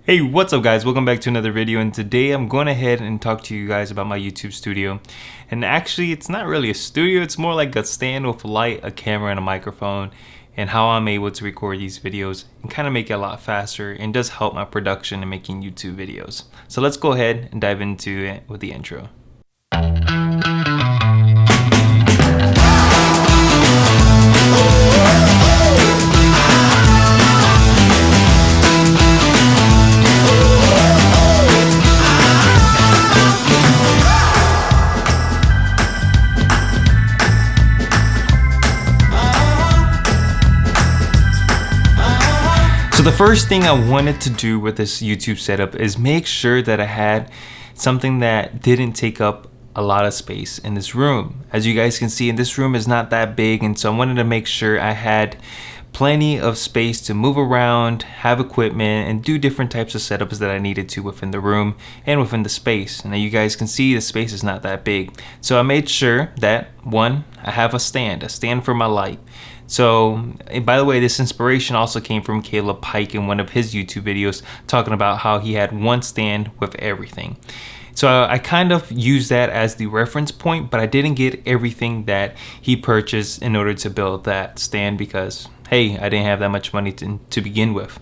Hey, what's up guys? Welcome back to another video, and today I'm going ahead and talk to you guys about my YouTube studio. And actually, it's not really a studio, it's more like a stand with a light, a camera, and a microphone, and how I'm able to record these videos and kind of make it a lot faster, and does help my production in making YouTube videos. So let's go ahead and dive into it with the intro. So the first thing I wanted to do with this YouTube setup is make sure that I had something that didn't take up a lot of space in this room. As you guys can see, in this room is not that big, and so I wanted to make sure I had plenty of space to move around, have equipment, and do different types of setups that I needed to within the room and within the space. And now you guys can see the space is not that big. So I made sure that, one, I have a stand for my light. So, by the way, this inspiration also came from Caleb Pike in one of his YouTube videos, talking about how he had one stand with everything. So I kind of used that as the reference point, but I didn't get everything that he purchased in order to build that stand because, hey, I didn't have that much money to begin with.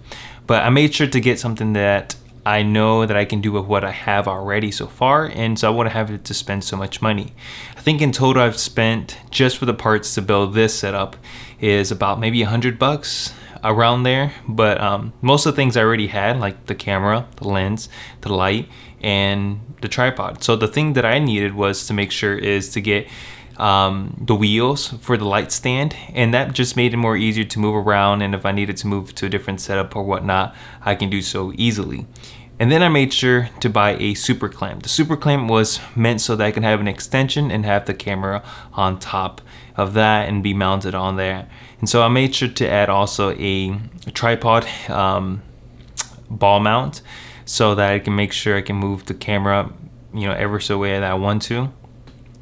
But I made sure to get something that I know that I can do with what I have already so far, and so I wouldn't have to spend so much money. I think in total I've spent, just for the parts to build this setup, is about maybe $100 around there. But most of the things I already had, like the camera, the lens, the light, and the tripod. So the thing that I needed was to make sure is to get the wheels for the light stand, and that just made it more easier to move around, and if I needed to move to a different setup or whatnot, I can do so easily. And then I made sure to buy a super clamp. The super clamp was meant so that I can have an extension and have the camera on top of that and be mounted on there. And so I made sure to add also a tripod ball mount so that I can make sure I can move the camera, ever so way that I want to.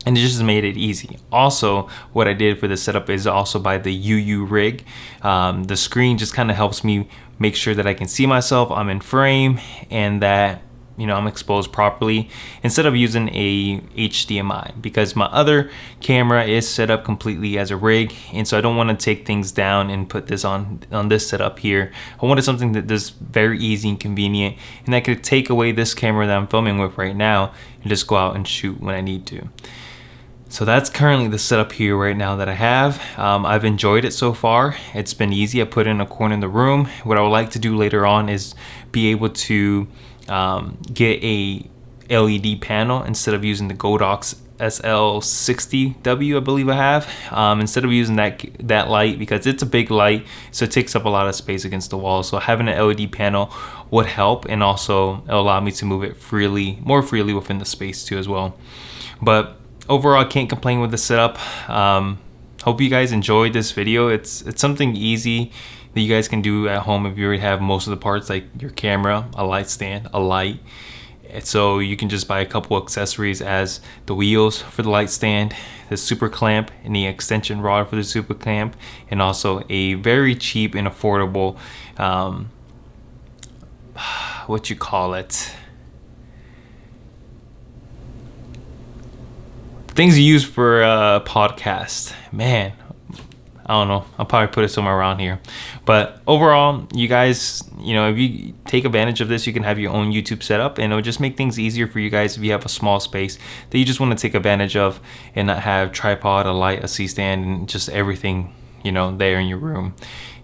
And it just made it easy. Also, what I did for the setup is also buy the UU rig. The screen just kind of helps me make sure that I can see myself, I'm in frame, and that I'm exposed properly, instead of using a HDMI, because my other camera is set up completely as a rig, and so I don't want to take things down and put this on this setup here. I wanted something that is very easy and convenient, and I could take away this camera that I'm filming with right now and just go out and shoot when I need to. So that's currently the setup here right now that I have. I've enjoyed it so far. It's been easy. I put it in a corner in the room. What I would like to do later on is be able to get a LED panel instead of using the Godox SL60W, I believe I have. Instead of using that light, because it's a big light, so it takes up a lot of space against the wall. So having an LED panel would help, and also allow me to move it more freely within the space too as well. But overall, I can't complain with the setup. Hope you guys enjoyed this video. It's something easy that you guys can do at home if you already have most of the parts, like your camera, a light stand, a light. So you can just buy a couple accessories as the wheels for the light stand, the super clamp, and the extension rod for the super clamp, and also a very cheap and affordable, what you call it? Things you use for a podcast. Man, I don't know. I'll probably put it somewhere around here. But overall, you guys, if you take advantage of this, you can have your own YouTube setup, and it'll just make things easier for you guys if you have a small space that you just want to take advantage of and not have tripod, a light, a C-stand, and just everything, there in your room.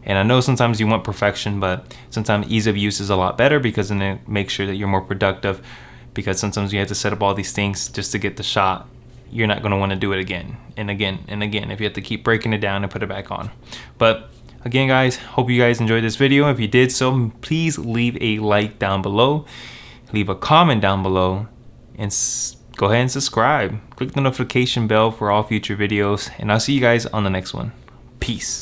And I know sometimes you want perfection, but sometimes ease of use is a lot better, because then it makes sure that you're more productive, because sometimes you have to set up all these things just to get the shot. You're not going to want to do it again and again and again if you have to keep breaking it down and put it back on. But again, guys, hope you guys enjoyed this video. If you did so, please leave a like down below, leave a comment down below, and go ahead and subscribe. Click the notification bell for all future videos, and I'll see you guys on the next one. Peace.